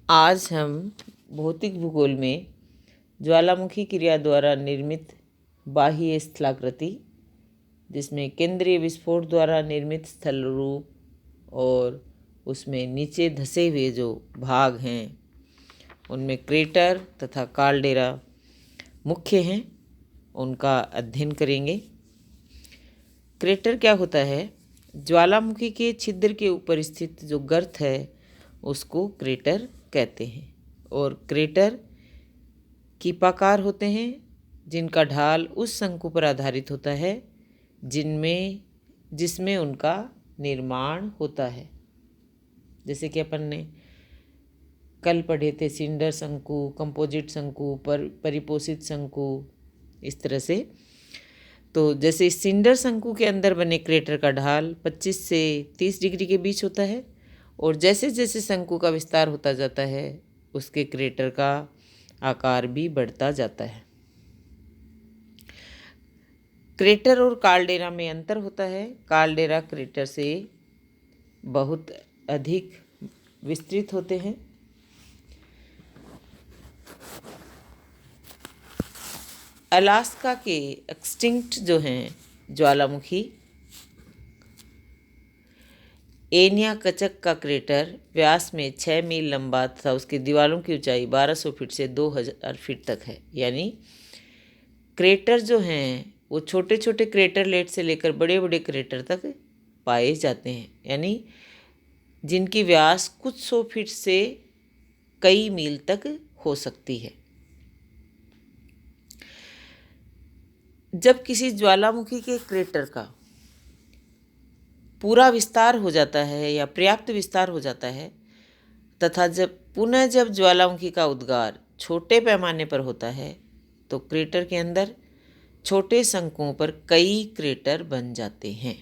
आज हम भौतिक भूगोल में ज्वालामुखी क्रिया द्वारा निर्मित बाह्य स्थलाकृति, जिसमें केंद्रीय विस्फोट द्वारा निर्मित स्थल रूप और उसमें नीचे धसे हुए जो भाग हैं उनमें क्रेटर तथा काल्डेरा मुख्य हैं, उनका अध्ययन करेंगे। क्रेटर क्या होता है? ज्वालामुखी के छिद्र के ऊपर स्थित जो गर्त है उसको क्रेटर कहते हैं। और क्रेटर कीपाकार होते हैं जिनका ढाल उस शंकु पर आधारित होता है जिसमें उनका निर्माण होता है। जैसे कि अपन ने कल पढ़े थे, सिंडर शंकु, कंपोजिट शंकु, परिपोषित शंकु, इस तरह से। तो जैसे सिंडर शंकु के अंदर बने क्रेटर का ढाल 25 से 30 डिग्री के बीच होता है, और जैसे जैसे शंकु का विस्तार होता जाता है उसके क्रेटर का आकार भी बढ़ता जाता है। क्रेटर और काल्डेरा में अंतर होता है। काल्डेरा क्रेटर से बहुत अधिक विस्तृत होते हैं। अलास्का के एक्सटिंक्ट जो हैं ज्वालामुखी, एनिया कचक का क्रेटर व्यास में 6 मील लंबा तथा उसकी दीवारों की ऊंचाई 1200 फीट से 2000 फीट तक है। यानी क्रेटर जो हैं वो छोटे छोटे क्रेटरलेट से लेकर बड़े बड़े क्रेटर तक पाए जाते हैं, यानी जिनकी व्यास कुछ 100 फीट से कई मील तक हो सकती है। जब किसी ज्वालामुखी के क्रेटर का पूरा विस्तार हो जाता है या पर्याप्त विस्तार हो जाता है तथा जब ज्वालामुखी का उद्गार छोटे पैमाने पर होता है तो क्रेटर के अंदर छोटे शंकुओं पर कई क्रेटर बन जाते हैं।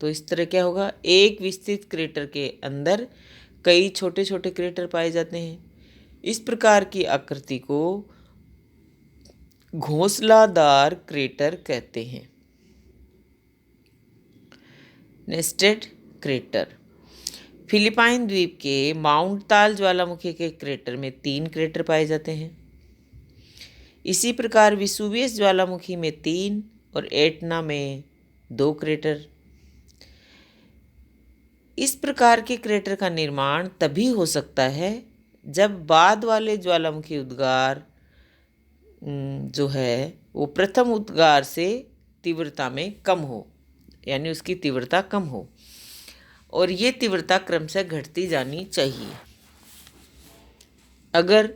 तो इस तरह क्या होगा, एक विस्तृत क्रेटर के अंदर कई छोटे छोटे क्रेटर पाए जाते हैं। इस प्रकार की आकृति को घोंसलादार क्रेटर कहते हैं। Nested crater. फिलिपाइन द्वीप के माउंट ताल ज्वालामुखी के क्रेटर में 3 क्रेटर पाए जाते हैं। इसी प्रकार विसुवियस ज्वालामुखी में 3 और एटना में 2 क्रेटर। इस प्रकार के क्रेटर का निर्माण तभी हो सकता है जब बाद वाले ज्वालामुखी उद्गार जो है वो प्रथम उद्गार से तीव्रता में कम हो, यानी उसकी तीव्रता कम हो, और ये तीव्रता क्रमशः घटती जानी चाहिए। अगर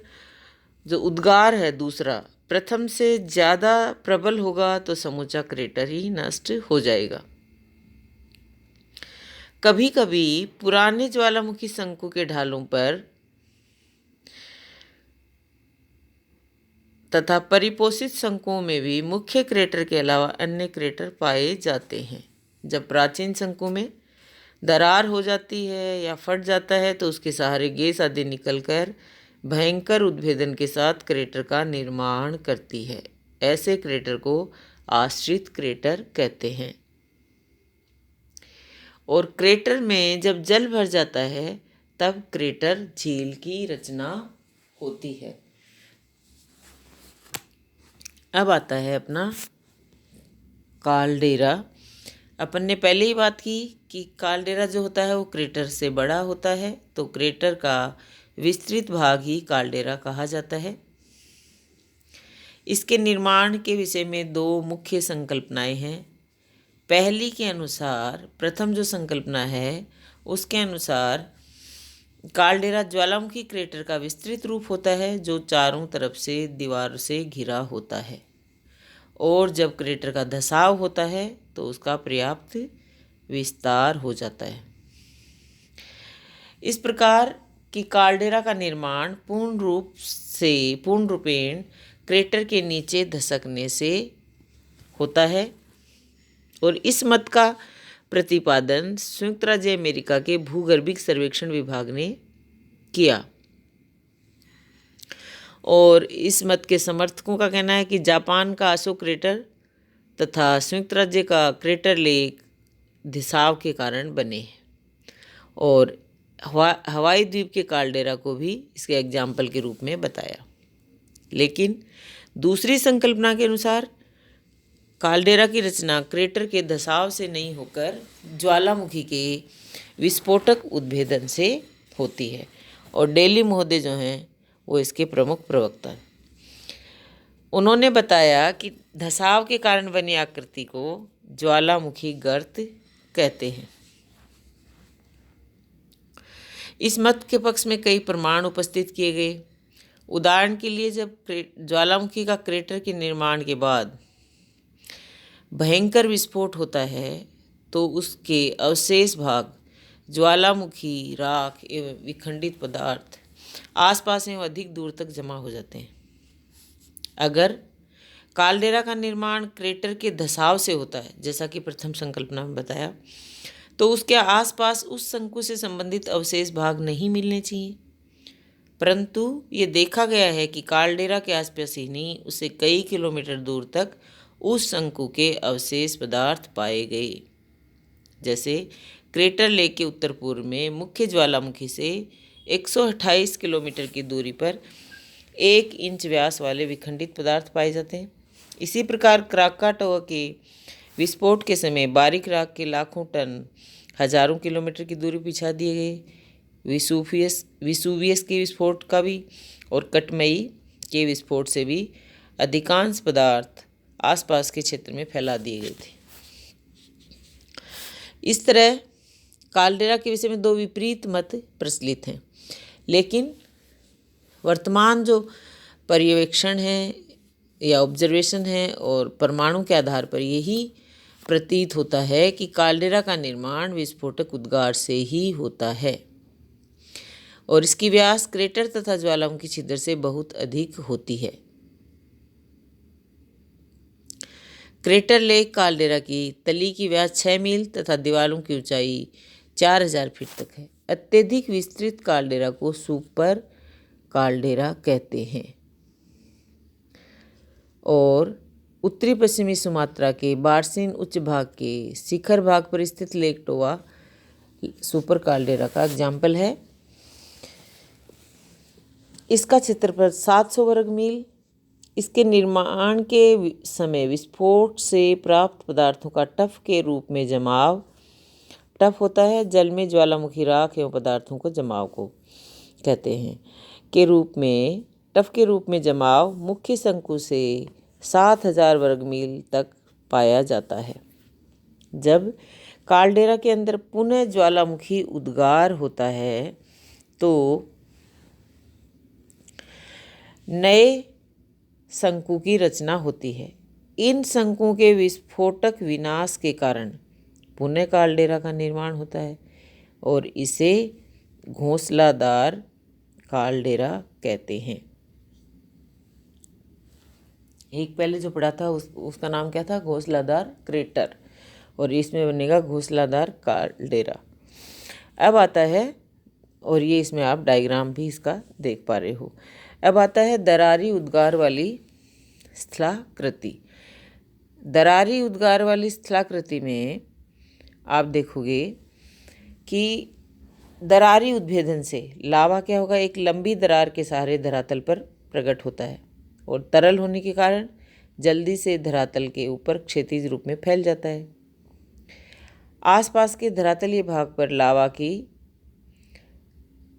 जो उद्गार है दूसरा प्रथम से ज़्यादा प्रबल होगा तो समूचा क्रेटर ही नष्ट हो जाएगा। कभी कभी पुराने ज्वालामुखी शंकु के ढालों पर तथा परिपोषित शंकुओं में भी मुख्य क्रेटर के अलावा अन्य क्रेटर पाए जाते हैं। जब प्राचीन शंकु में दरार हो जाती है या फट जाता है तो उसके सहारे गैस आदि निकलकर भयंकर उद्भेदन के साथ क्रेटर का निर्माण करती है। ऐसे क्रेटर को आश्रित क्रेटर कहते हैं। और क्रेटर में जब जल भर जाता है तब क्रेटर झील की रचना होती है। अब आता है अपना काल्डेरा। अपन ने पहले ही बात की कि काल्डेरा जो होता है वो क्रेटर से बड़ा होता है, तो क्रेटर का विस्तृत भाग ही काल्डेरा कहा जाता है। इसके निर्माण के विषय में 2 मुख्य संकल्पनाएं हैं। पहली के अनुसार, प्रथम जो संकल्पना है उसके अनुसार काल्डेरा ज्वालामुखी क्रेटर का विस्तृत रूप होता है जो चारों तरफ से दीवार से घिरा होता है, और जब क्रेटर का धसाव होता है तो उसका पर्याप्त विस्तार हो जाता है। इस प्रकार की काल्डेरा का निर्माण पूर्ण रूपेण क्रेटर के नीचे धसकने से होता है, और इस मत का प्रतिपादन संयुक्त राज्य अमेरिका के भूगर्भिक सर्वेक्षण विभाग ने किया। और इस मत के समर्थकों का कहना है कि जापान का आसो क्रेटर तथा संयुक्त राज्य का क्रेटर लेक धसाव के कारण बने, और हवाई द्वीप के काल्डेरा को भी इसके एग्जाम्पल के रूप में बताया। लेकिन दूसरी संकल्पना के अनुसार काल्डेरा की रचना क्रेटर के धसाव से नहीं होकर ज्वालामुखी के विस्फोटक उद्भेदन से होती है। और डेली महोदय जो हैं वो इसके प्रमुख प्रवक्ता हैं। उन्होंने बताया कि धसाव के कारण बनी आकृति को ज्वालामुखी गर्त कहते हैं। इस मत के पक्ष में कई प्रमाण उपस्थित किए गए। उदाहरण के लिए, जब ज्वालामुखी का क्रेटर के निर्माण के बाद भयंकर विस्फोट होता है तो उसके अवशेष भाग, ज्वालामुखी, राख एवं विखंडित पदार्थ आसपास एवं अधिक दूर तक जमा हो जाते हैं। अगर काल्डेरा का निर्माण क्रेटर के धसाव से होता है, जैसा कि प्रथम संकल्पना में बताया, तो उसके आसपास उस शंकु से संबंधित अवशेष भाग नहीं मिलने चाहिए। परंतु ये देखा गया है कि काल्डेरा के आसपास ही नहीं, उससे कई किलोमीटर दूर तक उस शंकु के अवशेष पदार्थ पाए गए। जैसे क्रेटर लेक के उत्तर पूर्व में मुख्य ज्वालामुखी से 128 किलोमीटर की दूरी पर 1 इंच व्यास वाले विखंडित पदार्थ पाए जाते हैं। इसी प्रकार क्राकाटोआ के विस्फोट के समय बारीक राख के लाखों टन हजारों किलोमीटर की दूरी पिछा दिए गए। विसुवियस के विस्फोट का भी और कटमई के विस्फोट से भी अधिकांश पदार्थ आसपास के क्षेत्र में फैला दिए गए थे। इस तरह काल्डेरा के विषय में 2 विपरीत मत प्रचलित हैं। लेकिन वर्तमान जो पर्यवेक्षण है या ऑब्जर्वेशन है और परमाणु के आधार पर यही प्रतीत होता है कि काल्डेरा का निर्माण विस्फोटक उद्गार से ही होता है और इसकी व्यास क्रेटर तथा ज्वालामुखी छिद्र से बहुत अधिक होती है। क्रेटर लेक काल्डेरा की तली की व्यास 6 मील तथा दीवारों की ऊंचाई 4000 फीट तक है। अत्यधिक विस्तृत काल्डेरा को सुपर काल्डेरा कहते हैं। और उत्तरी पश्चिमी सुमात्रा के बारसिन उच्च भाग के शिखर भाग पर स्थित लेक टोवा सुपर काल्डेरा का एग्जाम्पल है। इसका क्षेत्रफल 700 वर्ग मील। इसके निर्माण के समय विस्फोट से प्राप्त पदार्थों का टफ के रूप में जमाव, टफ होता है जल में ज्वालामुखी राख एवं पदार्थों को जमाव को कहते हैं, के रूप में टफ के रूप में जमाव मुख्य शंकु से 7000 वर्ग मील तक पाया जाता है। जब काल्डेरा के अंदर पुनः ज्वालामुखी उद्गार होता है तो नए शंकु की रचना होती है। इन शंकुओं के विस्फोटक विनाश के कारण पुनः काल्डेरा का निर्माण होता है और इसे घोंसलादार काल्डेरा कहते हैं। एक पहले जो पढ़ा था उसका नाम क्या था? घोंसलादार क्रेटर, और इसमें बनेगा घोंसलादार काल्डेरा। अब आता है, और ये इसमें आप डायग्राम भी इसका देख पा रहे हो। अब आता है दरारी उद्गार वाली स्थलाकृति। दरारी उद्गार वाली स्थलाकृति में आप देखोगे कि दरारी उद्भेदन से लावा क्या होगा, एक लंबी दरार के सहारे धरातल पर प्रकट होता है और तरल होने के कारण जल्दी से धरातल के ऊपर क्षैतिज रूप में फैल जाता है। आसपास के धरातलीय भाग पर लावा की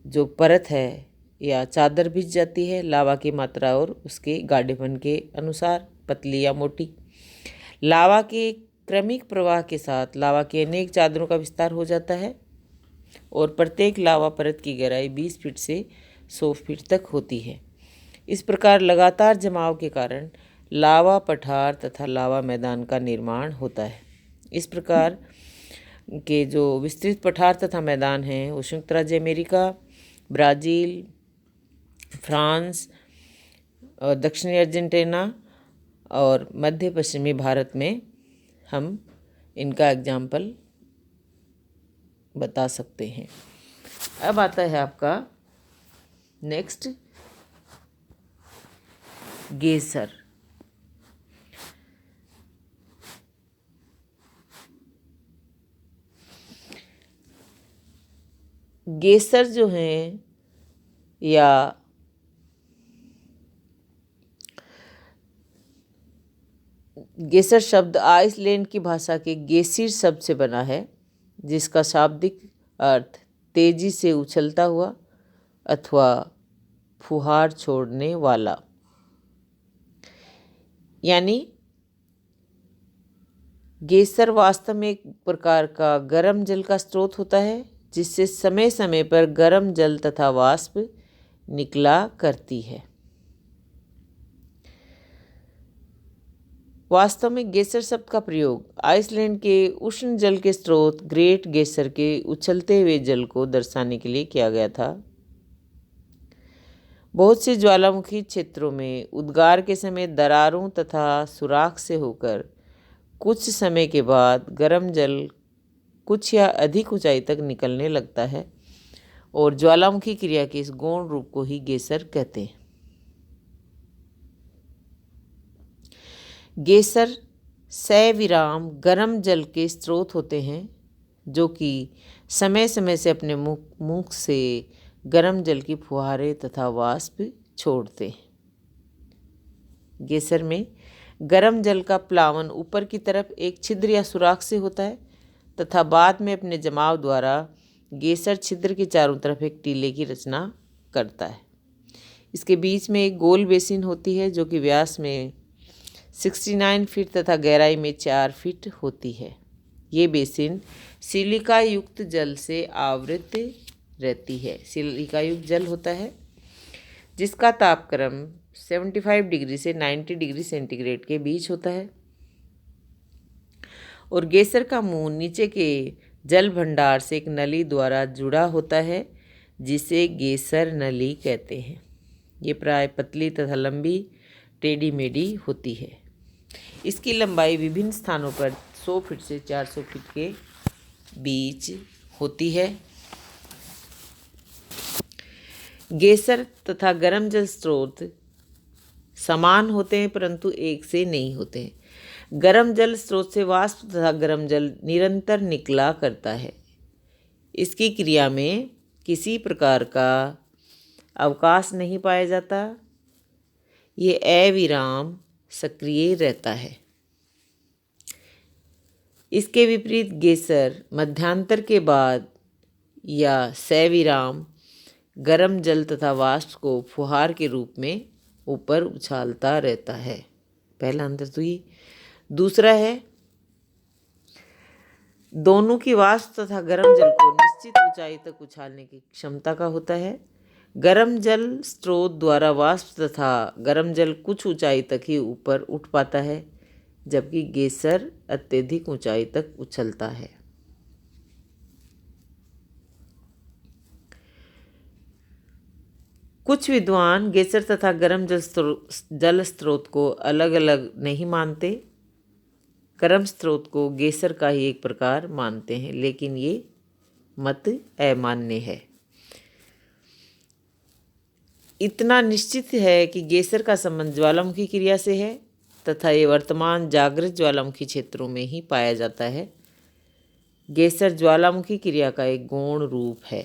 जो परत है या चादर बिछ जाती है, लावा की मात्रा और उसके गाढ़ेपन के अनुसार, पतली या मोटी। लावा के क्रमिक प्रवाह के साथ लावा की अनेक चादरों का विस्तार हो जाता है और प्रत्येक लावा परत की गहराई 20 फीट से 100 फीट तक होती है। इस प्रकार लगातार जमाव के कारण लावा पठार तथा लावा मैदान का निर्माण होता है। इस प्रकार के जो विस्तृत पठार तथा मैदान हैं वो संयुक्त राज्य अमेरिका, ब्राज़ील, फ्रांस और दक्षिणी अर्जेंटीना और मध्य पश्चिमी भारत में हम इनका एग्जाम्पल बता सकते हैं। अब आता है आपका नेक्स्ट गेसर। गेसर जो हैं या गेसर शब्द आइसलैंड की भाषा के गेसिर शब्द से बना है, जिसका शाब्दिक अर्थ तेजी से उछलता हुआ अथवा फुहार छोड़ने वाला, यानी गेसर वास्तव में एक प्रकार का गर्म जल का स्रोत होता है, जिससे समय समय पर गर्म जल तथा वाष्प निकला करती है। वास्तव में गेसर शब्द का प्रयोग आइसलैंड के उष्ण जल के स्रोत ग्रेट गेसर के उछलते हुए जल को दर्शाने के लिए किया गया था। बहुत से ज्वालामुखी क्षेत्रों में उद्गार के समय दरारों तथा सुराख से होकर कुछ समय के बाद गर्म जल कुछ या अधिक ऊंचाई तक निकलने लगता है और ज्वालामुखी क्रिया के इस गौण रूप को ही गेसर कहते हैं। गेसर सविराम गर्म जल के स्रोत होते हैं, जो कि समय समय से अपने मुख से गर्म जल की फुहारें तथा वाष्प छोड़ते हैं। गेसर में गर्म जल का प्लावन ऊपर की तरफ एक छिद्र या सुराख से होता है तथा बाद में अपने जमाव द्वारा गेसर छिद्र के चारों तरफ एक टीले की रचना करता है। इसके बीच में एक गोल बेसिन होती है, जो कि व्यास में 69 फीट तथा गहराई में 4 फीट होती है। ये बेसिन सिलिका युक्त जल से आवृत रहती है। सिलिका युक्त जल होता है जिसका तापक्रम 75 डिग्री से 90 डिग्री सेंटीग्रेड के बीच होता है और गेसर का मुंह नीचे के जल भंडार से एक नली द्वारा जुड़ा होता है, जिसे गेसर नली कहते हैं। ये प्राय पतली तथा लंबी टेढ़ी मेढ़ी होती है। इसकी लंबाई विभिन्न स्थानों पर 100 फीट से 400 फीट के बीच होती है। गेसर तथा गर्म जल स्रोत समान होते हैं, परंतु एक से नहीं होते हैं। गर्म जल स्रोत से वाष्प तथा गर्म जल निरंतर निकला करता है। इसकी क्रिया में किसी प्रकार का अवकाश नहीं पाया जाता। ये अविराम सक्रिय रहता है। इसके विपरीत गेसर मध्यांतर के बाद या सविराम गर्म जल तथा वाष्प को फुहार के रूप में ऊपर उछालता रहता है। पहला अंतर तो ये। दूसरा है, दोनों की वाष्प तथा गर्म जल को निश्चित ऊंचाई तक उछालने की क्षमता का होता है। गर्म जल स्रोत द्वारा वाष्प तथा गर्म जल कुछ ऊंचाई तक ही ऊपर उठ पाता है, जबकि गेसर अत्यधिक ऊंचाई तक उछलता है। कुछ विद्वान गेसर तथा गर्म जल स्रोत को अलग अलग नहीं मानते, गर्म स्रोत को गेसर का ही एक प्रकार मानते हैं, लेकिन ये मत अमान्य है। इतना निश्चित है कि गेसर का संबंध ज्वालामुखी क्रिया से है तथा ये वर्तमान जागृत ज्वालामुखी क्षेत्रों में ही पाया जाता है। गेसर ज्वालामुखी क्रिया का एक गौण रूप है।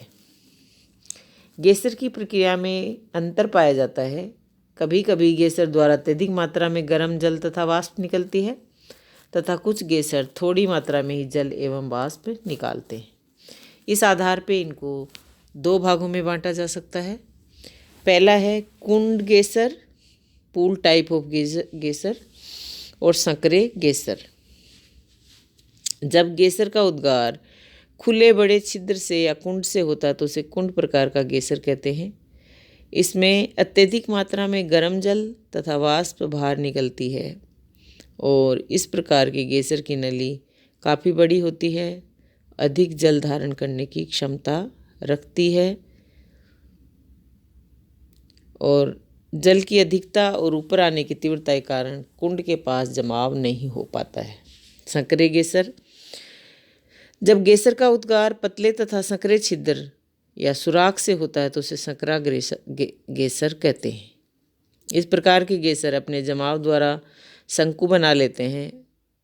गेसर की प्रक्रिया में अंतर पाया जाता है। कभी कभी गेसर द्वारा अत्यधिक मात्रा में गर्म जल तथा वाष्प निकलती है तथा कुछ गेसर थोड़ी मात्रा में ही जल एवं वाष्प निकालते हैं। इस आधार पे इनको 2 भागों में बांटा जा सकता है। पहला है कुंड गेसर, पूल टाइप ऑफ गेसर, और संकरे गेसर। जब गेसर का उद्गार खुले बड़े छिद्र से या कुंड से होता है तो उसे कुंड प्रकार का गेसर कहते हैं। इसमें अत्यधिक मात्रा में गर्म जल तथा वाष्प बाहर निकलती है और इस प्रकार के गेसर की नली काफ़ी बड़ी होती है, अधिक जल धारण करने की क्षमता रखती है और जल की अधिकता और ऊपर आने की तीव्रता के कारण कुंड के पास जमाव नहीं हो पाता है। संकरे गेसर। जब गेसर का उद्गार पतले तथा संकरे छिद्र या सुराख से होता है तो उसे संकरा गेसर कहते हैं। इस प्रकार के गेसर अपने जमाव द्वारा शंकु बना लेते हैं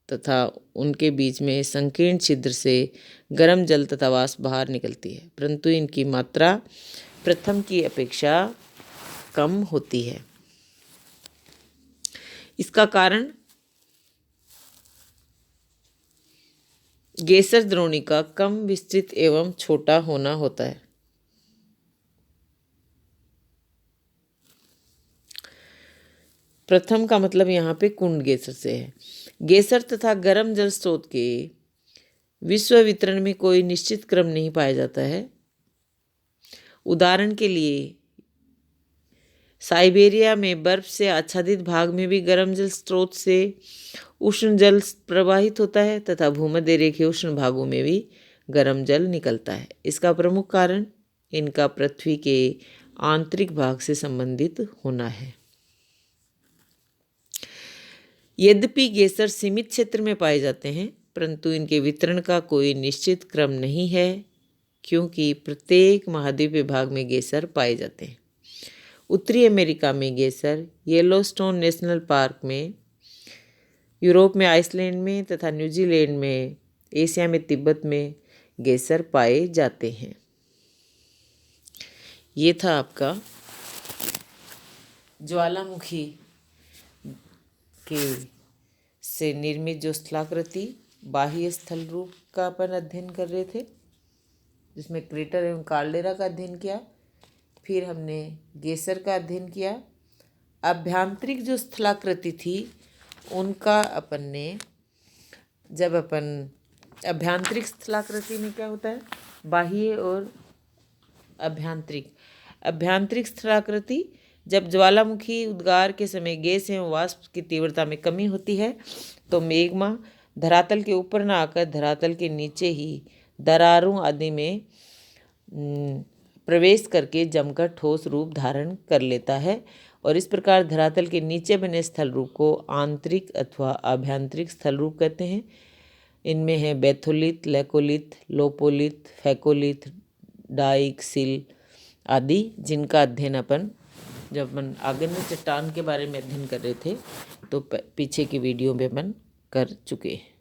तथा उनके बीच में संकीर्ण छिद्र से गर्म जल तथा वाष्प बाहर निकलती है, परंतु इनकी मात्रा प्रथम की अपेक्षा कम होती है। इसका कारण गेसर द्रोणिका कम विस्तृत एवं छोटा होना होता है। प्रथम का मतलब यहाँ पे कुंड गेसर से है। गेसर तथा गर्म जल स्रोत के विश्व वितरण में कोई निश्चित क्रम नहीं पाया जाता है। उदाहरण के लिए साइबेरिया में बर्फ से आच्छादित भाग में भी गर्म जल स्रोत से उष्ण जल प्रवाहित होता है तथा भूमध्य रेखीय उष्ण भागों में भी गर्म जल निकलता है। इसका प्रमुख कारण इनका पृथ्वी के आंतरिक भाग से संबंधित होना है। यद्यपि गेसर सीमित क्षेत्र में पाए जाते हैं, परंतु इनके वितरण का कोई निश्चित क्रम नहीं है, क्योंकि प्रत्येक महाद्वीपीय भाग में गेसर पाए जाते हैं। उत्तरी अमेरिका में गेसर येलोस्टोन नेशनल पार्क में, यूरोप में आइसलैंड में तथा न्यूजीलैंड में, एशिया में तिब्बत में गेसर पाए जाते हैं। ये था आपका ज्वालामुखी के से निर्मित जो स्थलाकृति बाह्य स्थल रूप का अपन अध्ययन कर रहे थे, जिसमें क्रेटर एवं काल्डेरा का अध्ययन किया। फिर हमने गेसर का अध्ययन किया। आभ्यंतरिक जो स्थलाकृति थी उनका अपन ने, जब अपन आभ्यंतरिक स्थलाकृति में क्या होता है, बाह्य और आभ्यंतरिक स्थलाकृति, जब ज्वालामुखी उद्गार के समय गैस एवं वाष्प की तीव्रता में कमी होती है तो मैग्मा धरातल के ऊपर न आकर धरातल के नीचे ही दरारों आदि में प्रवेश करके जमकर ठोस रूप धारण कर लेता है, और इस प्रकार धरातल के नीचे बने स्थल रूप को आंतरिक अथवा आभ्यंतरिक स्थल रूप कहते हैं। इनमें है batholith, laccolith, lopolith, phacolith, dike, sill आदि, जिनका अध्ययन अपन जब अपन आग्नेय चट्टान के बारे में अध्ययन कर रहे थे तो पीछे की वीडियो में अपन कर चुके हैं।